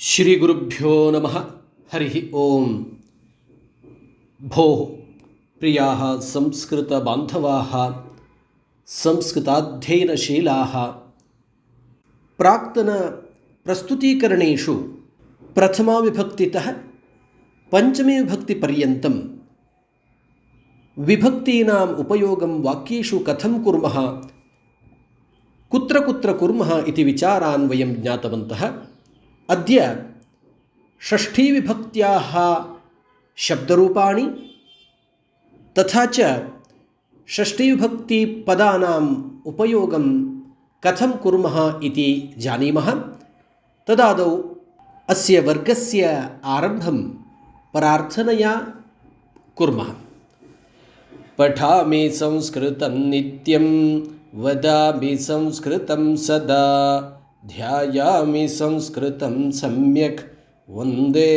ಶ್ರೀ ಗುರುಭ್ಯೋ ನಮಃ. ಹರಿ ಓಂ. ಭೋಃ ಪ್ರಿಯಾಃ ಸಂಸ್ಕೃತ ಬಾಂಧವಾಃ ಸಂಸ್ಕೃತಾಧ್ಯಯನಶೀಲಾಃ, ಪ್ರಾಕ್ತನ ಪ್ರಸ್ತುತೀಕರಣೇಷು ಪ್ರಥಮಾ ವಿಭಕ್ತಿತಃ ಪಂಚಮೀ ವಿಭಕ್ತಿಪರ್ಯಂತಂ ವಿಭಕ್ತೀನಾಂ ಉಪಯೋಗಂ ವಾಕ್ಯೇಷು ಕಥಂ ಕುರ್ಮಃ, ಕುತ್ರ ಕುತ್ರ ಕುರ್ಮಃ ಇತಿ ವಿಚಾರಾನ್ ವಯಂ ಜ್ಞಾತವಂತಃ. ಅದ್ಯ ಷಷ್ಠೀ ವಿಭಕ್ತ್ಯಾಃ ಶಬ್ದರೂಪಾಣಿ ತಥಾ ಚ ಷಷ್ಠೀ ವಿಭಕ್ತಿ ಪದಾನಾಂ ಉಪಯೋಗಂ ಕಥಂ ಕುರ್ಮಃ ಇತಿ ಜಾನೀಮಃ. ತದಾದೌ ಅಸ್ಯ ವರ್ಗಸ್ಯ ಆರಂಭಂ ಪರಾರ್ಥನಯಾ ಕುರ್ಮಃ. ಪಠಾಮಿ ಸಂಸ್ಕೃತಂ ನಿತ್ಯಂ ವದಾಮಿ ಸಂಸ್ಕೃತಂ ಸದಾ ಧ್ಯಾಯಾಮಿ ಸಂಸ್ಕೃತಂ ಸಮ್ಯಕ್ ವಂದೇ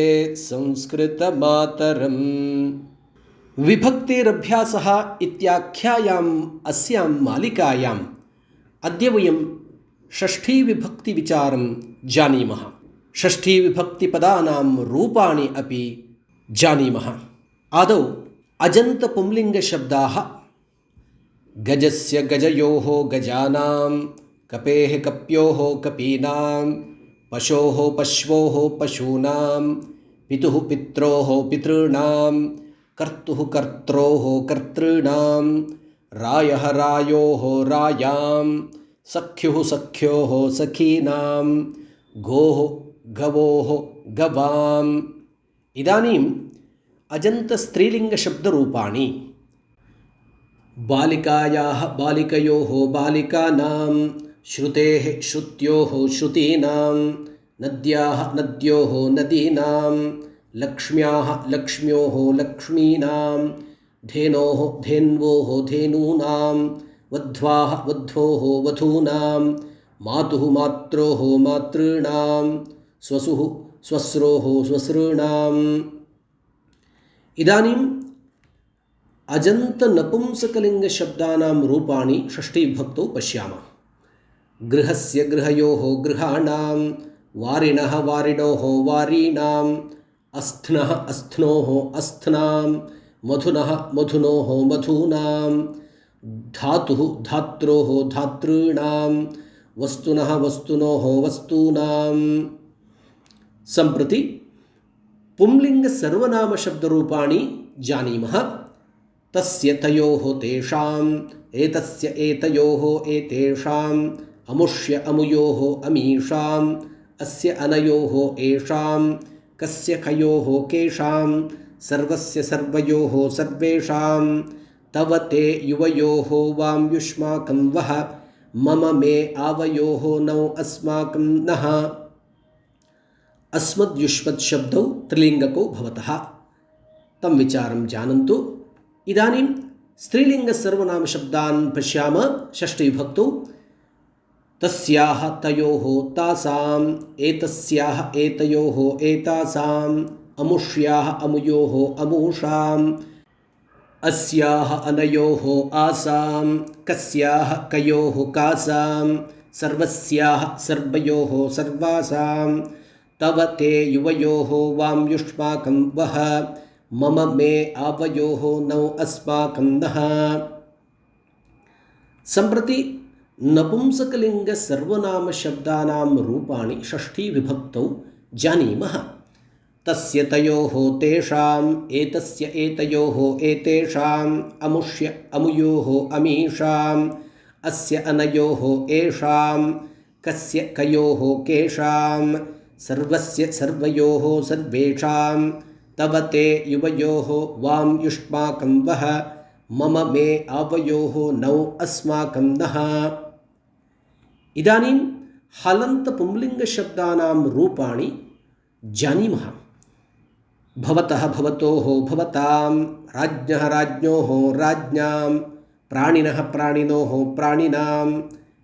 ಸಂಸ್ಕೃತ ಮಾತರಂ. ವಿಭಕ್ತಿರಭ್ಯಾಸಃ ಇತ್ಯಾಖ್ಯಾಯಾಂ ಅಸ್ಯಾಂ ಮಾಲಿಕಾಯಾಂ ಅದ್ಯ ವಯಂ ಷಷ್ಠೀ ವಿಭಕ್ತಿ ವಿಚಾರಂ ಜಾನೀಮಃ. ಷಷ್ಠೀ ವಿಭಕ್ತಿ ಪದಾನಾಂ ರೂಪಾಣಿ ಅಪಿ ಜಾನೀಮಃ. ಆದೌ ಅಜಂತ ಪುಂಲಿಂಗ ಶಬ್ದಾಃ. ಗಜಸ್ಯ ಗಜಯೋಃ ಗಜಾನಾಂ, ಕಪೇಃ ಕಪ್ಯೋಃ ಕಪೀನಾಂ, ಪಶೋಃ ಪಶ್ವೋಃ ಪಶೂನಾಂ, ಪಿತುಃ ಪಿತ್ರೋಃ ಪಿತॄಣಾಂ, ಕರ್ತುಃ ಕರ್ತೃೋಃ ಕರ್ತॄಣಾಂ, ರಾಯಃ ರಾಯೋಃ ರಾಯಾಂ, ಸಖ್ಯುಃ ಸಖ್ಯೋಃ ಸಖೀನಾಂ, ಗೋಃ ಗವೋಃ ಗವಾಂ. ಇದಾನೀಂ ಅಜಂತ ಸ್ತ್ರೀಲಿಂಗ ಶಬ್ದರೂಪಾಣಿ. ಬಾಲಿಕಾಯಾಃ ಬಾಲಿಕಯೋಃ ಬಾಲಿಕಾನಾಂ, ಶ್ರುತೇಃ ಶ್ರುತ್ಯೋಃ ಶ್ರುತೀನಾಂ, ನದ್ಯಾಃ ನದ್ಯೋಃ ನದೀನಾಂ, ಲಕ್ಷ್ಮ್ಯಾಃ ಲಕ್ಷ್ಮ್ಯೋಃ ಲಕ್ಷ್ಮೀನಾಂ, ಧೇನೋಃ ಧೇನ್ವೋಃ ಧೇನೂನಾಂ, ವಧ್ವಾಃ ವಧ್ವೋಃ ವಧೂನಾಂ, ಮಾತುಃ ಮಾತ್ರೋಃ ಮಾತॄಣಾಂ, ಸ್ವಸುಃ ಸ್ವಸ್ರೋಃ ಸ್ವಸॄಣಾಂ. ಇದಾನೀಂ ಅಜಂತ ನಪುಂಸಕಲಿಂಗ ಶಬ್ದಾನಾಂ ರೂಪಾಣಿ ಷಷ್ಠೀ ವಿಭಕ್ತೌ ಪಶ್ಯಾಮಃ. ಗೃಹಸ್ಯ ಗೃಹಯೋಃ ಗೃಹಾಣಾಂ, ವಾರಿಣಃ ವಾರಿಣೋಃ ವಾರೀಣಾಂ, ಅಸ್ಥ್ನಃ ಅಸ್ಥ್ನೋಃ ಅಸ್ಥ್ನಾಂ, ಮಧುನಃ ಮಧುನೋಃ ಮಧೂನಾಂ, ಧಾತುಃ ಧಾತ್ರೋಃ ಧಾತॄಣಾಂ, ವಸ್ತುನಃ ವಸ್ತುನೋಃ ವಸ್ತೂನಾಂ. ಸಂಪ್ರತಿ ಪುಂಲಿಂಗ ಸರ್ವನಾಮ ಶಬ್ದರೂಪಾಣಿ ಜಾನೀಮಃ. ತಸ್ಯ ತಯೋಃ ತೇಷಾಂ, ಏತಸ್ಯ ಏತಯೋಃ ಏತೇಷಾಂ, ಅಮುಷ್ಯ ಅಮುಯೋಃ ಅಮೀಷಾಂ, ಅಸ್ಯ ಅನಯೋಃ ಏಷಾಂ, ಕಸ್ಯ ಕಯೋಃ ಕೇಷಾಂ, ಸರ್ವಸ್ಯ ಸರ್ವಯೋಃ ಸರ್ವೇಷಾಂ, ತವ ತೇ ಯುವಯೋಃ ವಾಂ ಯುಷ್ಮಾಕಂ ವಹ, ಮಮ ಮೇ ಆವಯೋಃ ನೌ ಅಸ್ಮಾಕಂ ನಃ. ಅಸ್ಮದ್ ಯುಷ್ಮತ್ ಶಬ್ದೌ ತ್ರಿಲಿಂಗಕೌ ಭವತಃ. ತಂ ವಿಚಾರಂ ಜಾನಂತು. ಇದಾನೀಂ ಸ್ತ್ರೀಲಿಂಗ ಸರ್ವನಾಮ ಶಬ್ದಾನ್ ಪಶ್ಯಾಮ. ಷಷ್ಠೀ ವಿಭಕ್ತೌ ತಸ್ಯಾಃ ತಯೋಃ ತಾಸಾಂ, ಏತಸ್ಯಾಃ ಏತಯೋಃ ಏತಾಸಾಂ, ಅಮುಷ್ಯಾಃ ಅಮುಯೋಃ ಅಮೂಷಾಂ, ಅಸ್ಯಾಃ ಅನಯೋಃ ಆಸಾಂ, ಕಸ್ಯಾಃ ಕಯೋಃ ಕಾಸಾಂ, ಸರ್ವಸ್ಯಾಃ ಸರ್ವಯೋಃ ಸರ್ವಾಸಾಂ, ತವ ತೇ ಯುವಯೋಃ ವಾಂ ಯುಷ್ಮಾಕಂ ವಹ, ಮಮ ಮೇ ಆವಯೋಃ ನೌ ಅಸ್ಮಾಕಂ ನಃ. ಸಂಪ್ರತಿ ನಪುಂಸಕಲಿಂಗ ಸರ್ವನಾಮ ಶಬ್ದಾನಾಂ ರೂಪಾಣಿ ಷಷ್ಠೀ ವಿಭಕ್ತೌ ಜಾನೀಮಃ. ತಸ್ಯ ತಯೋಃ ತೇಷಾಂ, ಏತಸ್ಯ ಏತಯೋಃ ಏತೇಷಾಂ, ಅಮುಷ್ಯ ಅಮುಯೋಃ ಅಮೀಷಾಂ, ಅಸ್ಯ ಅನಯೋಃ ಏಷಾಂ, ಕಸ್ಯ ಕಯೋಃ ಕೇಷಾಂ, ಸರ್ವಸ್ಯ ಸರ್ವಯೋಃ ಸರ್ವೇಷಾಂ, ತವ ತೇ ಯುವಯೋಃ ವಾಂ ಯುಷ್ಮಾಕಂ ವಹ, ಮಮ ಮೇ ಆವಯೋಃ ನೌ ಅಸ್ಮಾಕಂ ನಃ. ಇದಾನೀಂ ಹಲಂತ ಪುಂಲಿಂಗ ಶಬ್ದಾನಾಂ ರೂಪಾಣಿ ಜಾನೀಮಃ. ಭವತಃ ಭವತೋಃ ಭವತಾಂ, ರಾಜ್ಞಃ ರಾಜ್ಞೋಃ ರಾಜ್ಞಾಂ, ಪ್ರಾಣಿನಃ ಪ್ರಾಣಿನೋಃ ಪ್ರಾಣಿನಾಂ,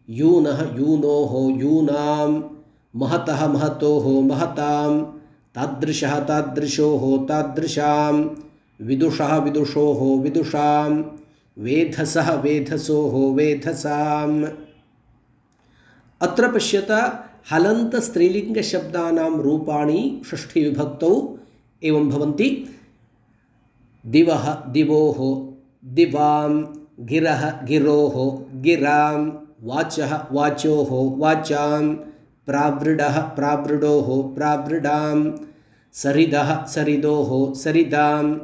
ಯೂನಃ ಯೂನೋಃ ಯೂನಾಂ, ಮಹತಃ ಮಹತೋಃ ಮಹತಾಂ, ತಾದೃಶಃ ತಾದೃಶೋಃ ತಾದೃಶಾಂ, ವಿದುಷಃ ವಿದುಷೋಃ ವಿದುಷಾಂ, ವೇಧಸಃ ವೇಧಸೋಃ ವೇಧಸಾಂ. ಅತ್ರ ಪಶ್ಯತ हलन्तस्त्रीलिङ्गशब्दानां रूपाणि षष्ठीविभक्तौ एवं भवन्ति। दिवः दिवोः, दिवां, गिरः गिरोः, गिरां, वाचः वाचोः, वाचां, प्रावृडः प्रावृडोः, प्रावृडां, सरिदः सरिदोः, सरिदां,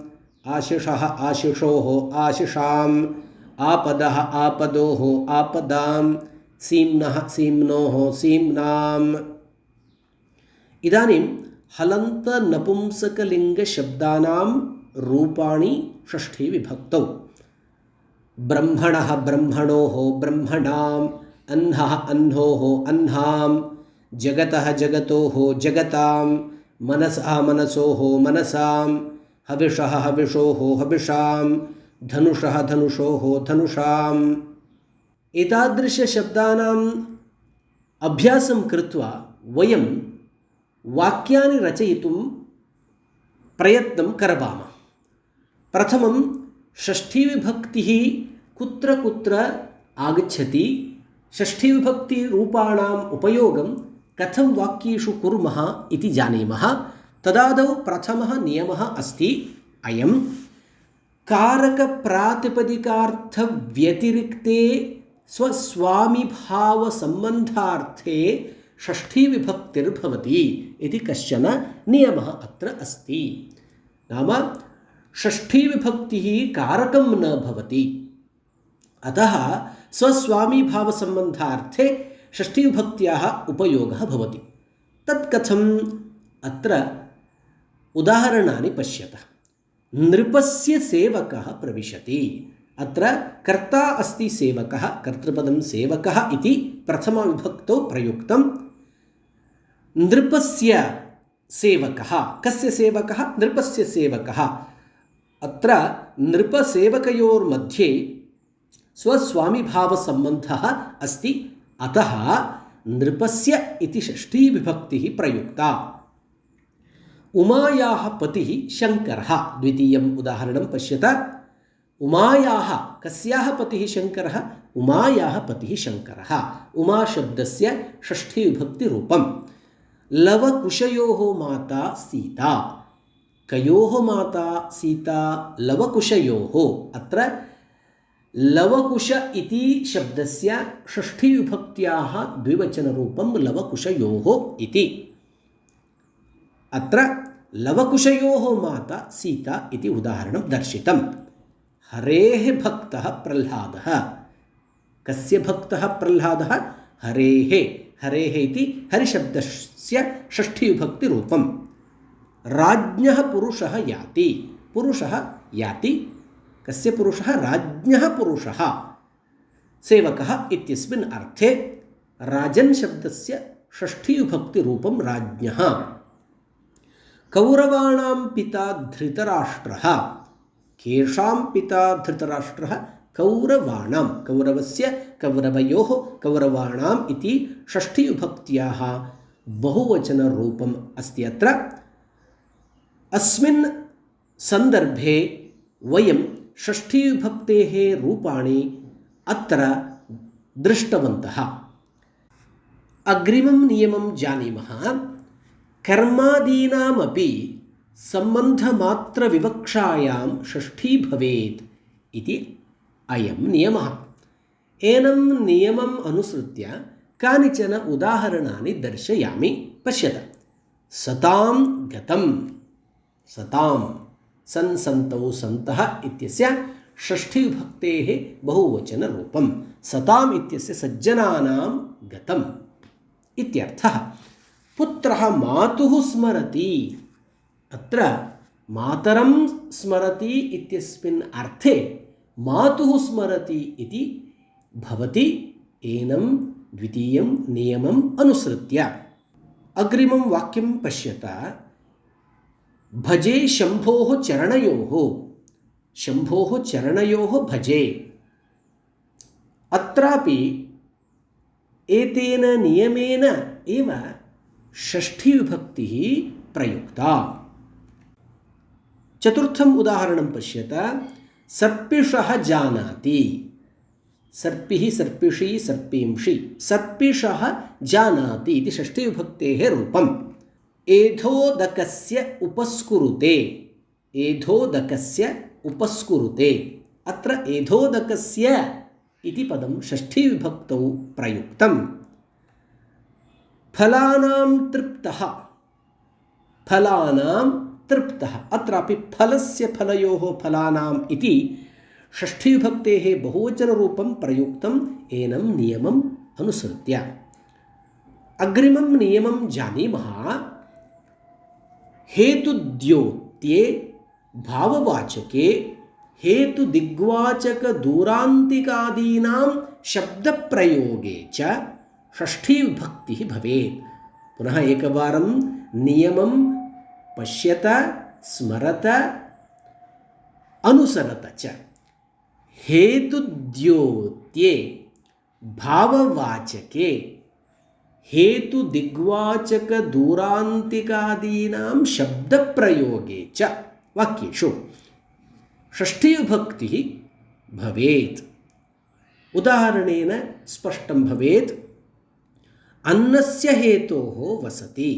आशिषः आशिषोः, आशिषां, आपदः आपदोः, आपदां, सीम्नः सीम्नोः, सीम्नाम्। इदानीं हलन्तनपुंसकलिङ्गशब्दानां रूपाणि षष्ठी विभक्तौ। ब्रह्मणः ब्रह्मणोः, ब्रह्मणाम्, अह्नः अह्नोः, अह्नां, जगतः जगतोः, जगतां, मनसः मनसोः, मनसां, हविषः हविषोः, हविषां, धनुषः धनुषोः, धनुषाम्। एतादृशशब्दानाम् अभ्यासं कृत्वा वयं वाक्यानि रचयितुं प्रयत्नं करवामः। प्रथमं षष्ठीविभक्तिः कुत्र कुत्र आगच्छति, षष्ठीविभक्तिरूपाणाम् उपयोगं कथं वाक्येषु कुर्मः इति जानीमः। तदादौ प्रथमः नियमः अस्ति अयं: कारकप्रातिपदिकार्थव्यतिरिक्ते स्वस्वामिभावसम्बन्धार्थे षष्ठीविभक्तिर्भवति इति कश्चन नियमः अत्र अस्ति। नाम षष्ठीविभक्तिः कारकं न भवति, अतः स्वस्वामिभावसम्बन्धार्थे षष्ठीविभक्त्याः उपयोगः भवति। तत् कथम्? अत्र उदाहरणानि पश्यतः। नृपस्य सेवकः प्रविशति। अत्र कर्ता अस्ति सेवकः, कर्तृपदं सेवकः इति प्रथमविभक्तौ प्रयुक्तं। नृपस्य सेवकः, कस्य सेवकः? नृपस्य सेवकः। अत्र नृपसेवकयोर्मध्ये स्वस्वामिभावसम्बन्धः अस्ति, अतः नृपस्य इति षष्ठीविभक्तिः प्रयुक्ता। उमायाः पतिः शङ्करः। द्वितीयम् उदाहरणं पश्यत। उमायाः, कस्याः पतिः शङ्करः? उमायाः पतिः शङ्करः। उमाशब्दस्य षष्ठीविभक्तिरूपं। लवकुशयोः माता सीता। कयोः माता सीता? लवकुशयोः। अत्र लवकुश इति शब्दस्य षष्ठीविभक्त्याः द्विवचनरूपं लवकुशयोः इति। अत्र लवकुशयोः माता सीता इति उदाहरणं दर्शितं। हरेः भक्तः प्रह्लादः। कस्य भक्तः प्रह्लादः? हरेः। हरेः इति हरिशब्दस्य षष्ठीविभक्तिरूपं। राज्ञः पुरुषः याति। पुरुषः याति। कस्य पुरुषः? राज्ञः पुरुषः। सेवकः इत्यस्मिन् अर्थे राजन् शब्दस्य षष्ठीविभक्तिरूपं राज्ञः। कौरवाणां पिता धृतराष्ट्रः। केषां पिता धृतराष्ट्रः? कौरवाणां। कौरवस्य, कौरवयोः, कौरवाणाम् इति षष्ठीविभक्त्याः बहुवचनरूपम् अस्ति अत्र। अस्मिन् सन्दर्भे वयं षष्ठीविभक्तेः रूपाणि अत्र दृष्टवन्तः। अग्रिमं नियमं जानीमः। कर्मादीनामपि सम्बन्धमात्रविवक्षायां षष्ठी भवेत् इति अयं नियमः। एनं नियमम् अनुसृत्य कानिचन उदाहरणानि दर्शयामि। पश्यत। सतां गतं। सतां, सन् सन्तौ सन्तः इत्यस्य षष्ठीविभक्तेः बहुवचनरूपं। सताम् इत्यस्य सज्जनानां गतम् इत्यर्थः। पुत्रः मातुः स्मरति। अत्र मातरं स्मरति इत्यस्मिन् अर्थे मातुः स्मरति इति भवति। एनं द्वितीयं नियमम् अनुसृत्य अग्रिमं वाक्यं पश्यत। भजे शम्भोः चरणयोः। शम्भोः चरणयोः भजे। अत्रापि एतेन नियमेन एव षष्ठीविभक्तिः प्रयुक्ता। चतुर्थम् उदाहरणं पश्यत। सर्पिषः जानाति। सर्पिः सर्पिषी सर्पींषि सर्पिषः जानाति इति षष्ठीविभक्तेः रूपम् एधोदकस्य उपस्कुरुते एधोदकस्य उपस्कुरुते अत्र एधोदकस्य इति पदं षष्ठीविभक्तौ प्रयुक्तम् फलानां तृप्तः फलानां तृप्तः अत्रापि फलस्य फलयोः फलानाम् इति षष्ठीविभक्तेः बहुवचनरूपं प्रयुक्तम् एनं नियमम् अनुसृत्य अग्रिमं नियमं जानीमः हेतुद्योत्ये भाववाचके हेतुदिग्वाचकदूरान्तिकादीनां शब्दप्रयोगे च षष्ठीविभक्तिः भवेत्। पुनः एकवारं नियमं पश्यत स्मरत अनुसरत च हेतुद्योत्ये भाववाचके हेतुदिग्वाचकदूरान्तिकादीनां शब्दप्रयोगे च वाक्येषु षष्ठीविभक्तिः भवेत्। उदाहरणेन स्पष्टं भवेत् अन्नस्य हेतोः वसति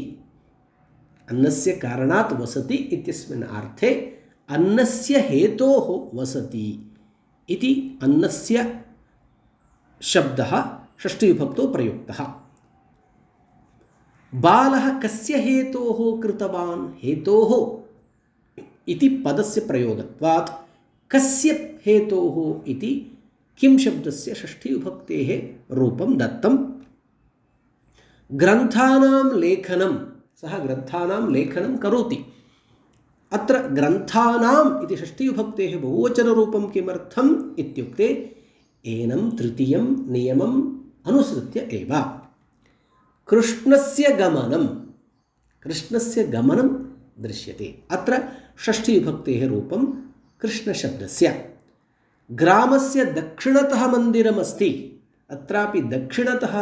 अन्नस्य कारणात् वसति इत्यस्मिन् अर्थे अन्नस्य हेतोः वसति इति अन्नस्य शब्दः षष्ठीविभक्तौ प्रयुक्तः। बालः कस्य हेतोः कृतवान् हेतोः इति पदस्य प्रयोगत्वात् कस्य हेतोः इति किं शब्दस्य षष्ठीविभक्तेः रूपं दत्तम्। ग्रन्थानां लेखनं सः ग्रन्थानां लेखनं करोति अत्र ग्रन्थानाम् इति षष्ठीविभक्तेः बहुवचनरूपं किमर्थम् इत्युक्ते एनं तृतीयं नियमम् अनुसृत्य एव कृष्णस्य गमनं दृश्यते अत्र षष्ठीविभक्तेः रूपं कृष्णशब्दस्य। ग्रामस्य दक्षिणतः मन्दिरमस्ति अत्रापि दक्षिणतः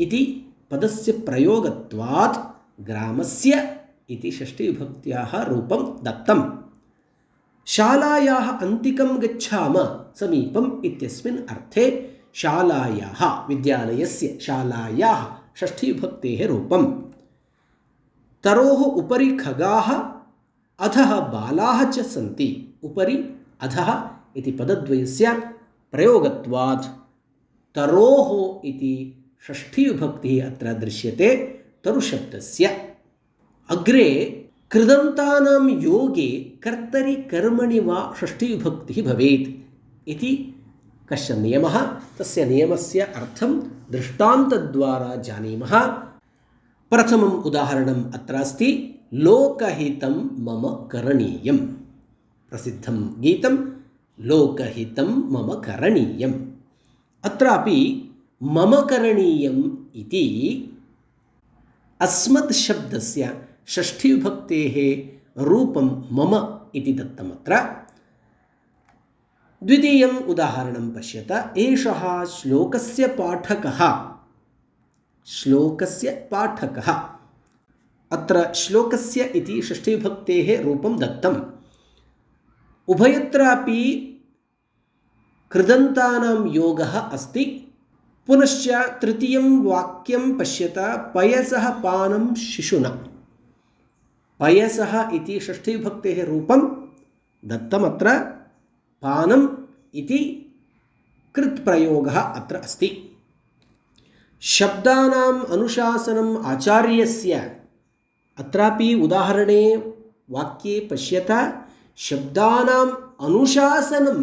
इति पदस्य प्रयोगत्वात् ग्रामस्य इति षष्ठीविभक्त्याः रूपं दत्तम्। शालायाः अन्तिकं गच्छाम समीपम् इत्यस्मिन् अर्थे शालायाः विद्यालयस्य शालायाः षष्ठीविभक्तेः रूपम्। तरोः उपरि खगाः अधः बालाः च सन्ति उपरि अधः इति पदद्वयस्य प्रयोगत्वात् तरोः इति षष्ठीविभक्तिः अत्र दृश्यते तरुशब्दस्य। अग्रे कृदन्तानां योगे कर्तरि कर्मणि वा षष्ठीविभक्तिः भवेत् इति कश्चन नियमः। तस्य नियमस्य अर्थं दृष्टान्तद्वारा जानीमः। प्रथमम् उदाहरणम् अत्र अस्ति लोकहितं मम करणीयं प्रसिद्धं गीतं लोकहितं मम करणीयम्। अत्रापि मम करणीयम् इति अस्मत् शब्दस्य षष्ठीविभक्तेः रूपं मम इति दत्तमत्र। द्वितीयम् उदाहरणं पश्यत एषः श्लोकस्य पाठकः अत्र श्लोकस्य इति षष्ठीविभक्तेः रूपं दत्तम्। उभयत्रापि कृदन्तानां योगः अस्ति। पुनश्च तृतीयं वाक्यं पश्यत पयसः पानं शिशुना पयसः इति षष्ठीविभक्तेः रूपं दत्तमत्र पानम् इति कृत्प्रयोगः अत्र अस्ति। शब्दानाम् अनुशासनम् आचार्यस्य अत्रापि उदाहरणे वाक्ये पश्यत शब्दानाम् अनुशासनं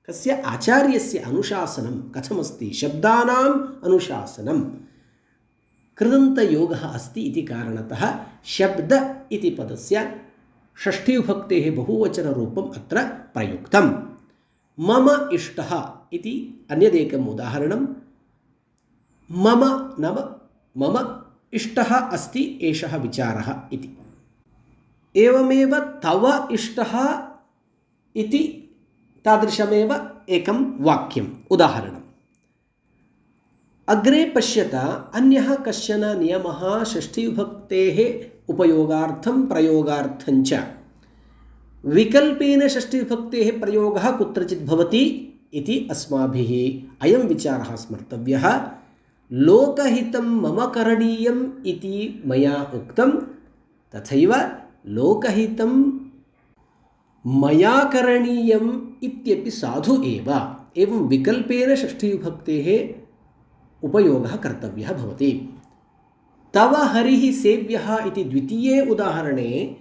कस्य आचार्यस्य अनुशासनं कथमस्ति शब्दानाम् अनुशासनं कृदन्तयोगः अस्ति इति कारणतः शब्द इति पदस्य षष्ठीविभक्तेः बहुवचनरूपम् अत्र प्रयुक्तं। मम इष्टः इति अन्यदेकम् उदाहरणं। मम नाम मम इष्टः अस्ति एषः विचारः इति। एवमेव तव इष्टः इति तादृशमेव एकं वाक्यम् उदाहरणम्। अग्रे पश्यत अन्यः कश्चन नियमः षष्ठीविभक्तेः उपयोगार्थं प्रयोगार्थं च विकल्पेन षष्ठीविभक्तेः प्रयोगः कुत्रचित् भवति इति अस्माभिः अयं विचारः स्मर्तव्यः। लोकहितं मम करणीयम् इति मया उक्तं, तथैव लोकहितं मया करणीयम् इत्यपि साधु एव। एवं विकल्पेन षष्ठीविभक्तेः उपयोगः कर्तव्यः भवति। तव हरिः सेव्यः इति द्वितीये उदाहरणे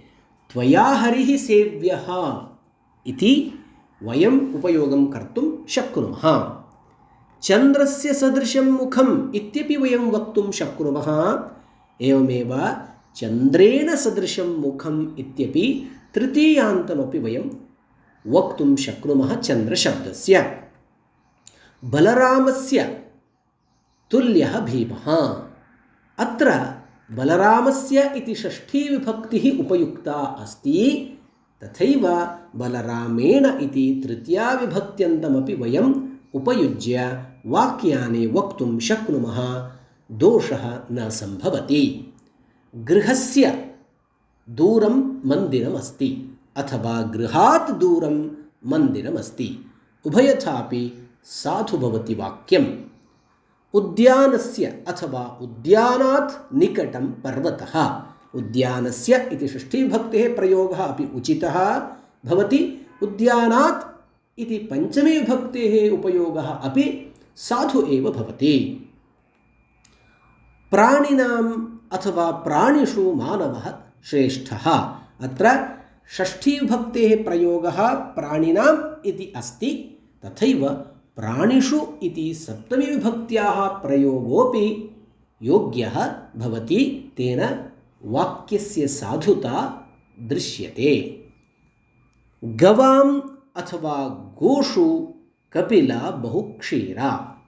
त्वया हरिः सेव्यः इति वयम् उपयोगं कर्तुं शक्नुमः। चन्द्रस्य सदृशं मुखम् इत्यपि वयं वक्तुं शक्नुमः। एवमेव चन्द्रेण सदृशं मुखम् इत्यपि तृतीयान्तमपि वयं वक्तुं शक्नुमः चन्द्रशब्दस्य। बलरामस्य तुल्यः भीमः। अत्र बलरामस्य इति षष्ठीविभक्तिः उपयुक्ता अस्ति, तथैव बलरामेण इति तृतीयाविभक्त्यन्तमपि वयम् उपयुज्य वाक्यानि वक्तुं शक्नुमः। दोषः न सम्भवति। गृहस्य दूरं मन्दिरमस्ति अथवा गृहात् दूरं मन्दिरमस्ति, उभयथापि साधु भवति वाक्यम्। उद्यानस्य अथवा उद्यानात् निकटं पर्वतः। उद्यानस्य इति षष्ठीविभक्तेः प्रयोगः अपि उचितः भवति। उद्यानात् इति पञ्चमीविभक्तेः उपयोगः अपि साधु एव भवति। प्राणिनाम् अथवा प्राणिषु मानवः श्रेष्ठः। अत्र षष्ठीविभक्तेः प्रयोगः प्राणिनाम् इति अस्ति, तथैव प्राणिषु इति सप्तमीविभक्त्याः प्रयोगोऽपि योग्यः भवति। तेन वाक्यस्य साधुता दृश्यते। गवाम् अथवा गोषु कपिला बहुक्षीरा।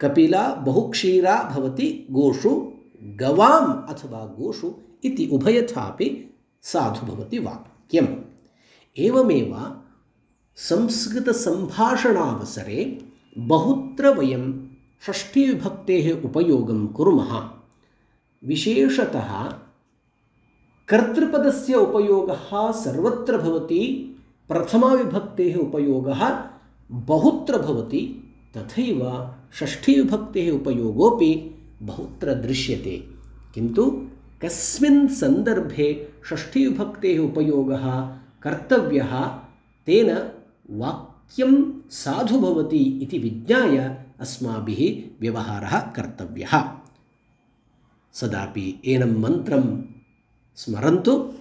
कपिला बहुक्षीरा भवति गोषु। गवाम् अथवा गोषु इति उभयथापि साधु भवति वाक्यम्। एवमेव संस्कृतसम्भाषणावसरे बहुत्र वयं षष्ठीविभक्तेः उपयोगं कुर्मः। विशेषतः कर्तृपदस्य उपयोगः सर्वत्र भवति, प्रथमाविभक्तेः उपयोगः बहुत्र भवति, तथैव षष्ठीविभक्तेः उपयोगोऽपि बहुत्र दृश्यते। किन्तु कस्मिन् सन्दर्भे षष्ठीविभक्तेः उपयोगः कर्तव्यः, तेन वाक्यं साधु भवति इति विज्ञाय अस्माभिः व्यवहारः कर्तव्यः। सदापि एनं मन्त्रं स्मरन्तु।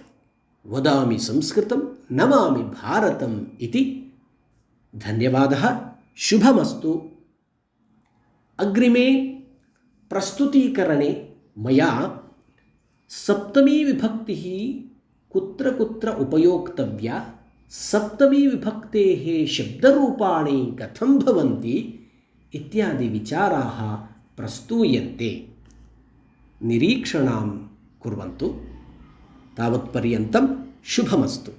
वदामि संस्कृतं, नमामि भारतम् इति। धन्यवादः। शुभमस्तु। अग्रिमे प्रस्तुतीकरणे मया सप्तमीविभक्तिः कुत्र कुत्र उपयोक्तव्या, सप्तमीविभक्तेः शब्दरूपाणि कथं भवन्ति इत्यादि विचाराः प्रस्तूयन्ते। निरीक्षणां कुर्वन्तु। तावत्पर्यन्तं शुभमस्तु।